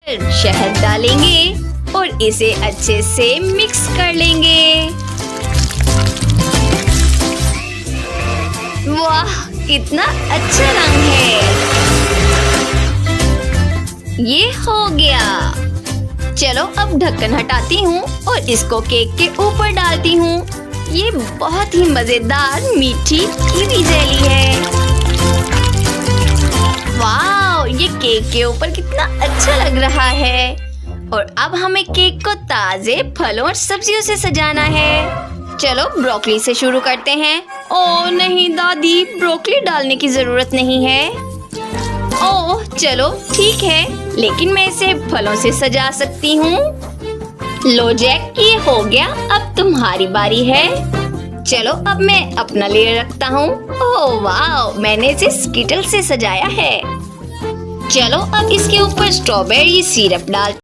शहद डालेंगे और इसे अच्छे से मिक्स कर लेंगे। वाह, कितना अच्छा रंग है। ये हो गया। चलो अब ढक्कन हटाती हूँ और इसको केक के ऊपर डालती हूँ। ये बहुत ही मजेदार मीठी कीवी जेली है। वाह, ये केक के ऊपर कितना अच्छा लग रहा है। और अब हमें केक को ताजे फलों और सब्जियों से सजाना है। चलो ब्रोकली से शुरू करते हैं। ओह नहीं दादी, ब्रोकली डालने की जरूरत नहीं है। ओह चलो ठीक है, लेकिन मैं इसे फलों से सजा सकती हूँ। लो जैक, ये हो गया। अब तुम्हारी बारी है। चलो अब मैं अपना लेयर रखता हूँ। ओह वाह, मैंने इसे स्किटल से सजाया है। चलो अब इसके ऊपर स्ट्रॉबेरी सिरप डाल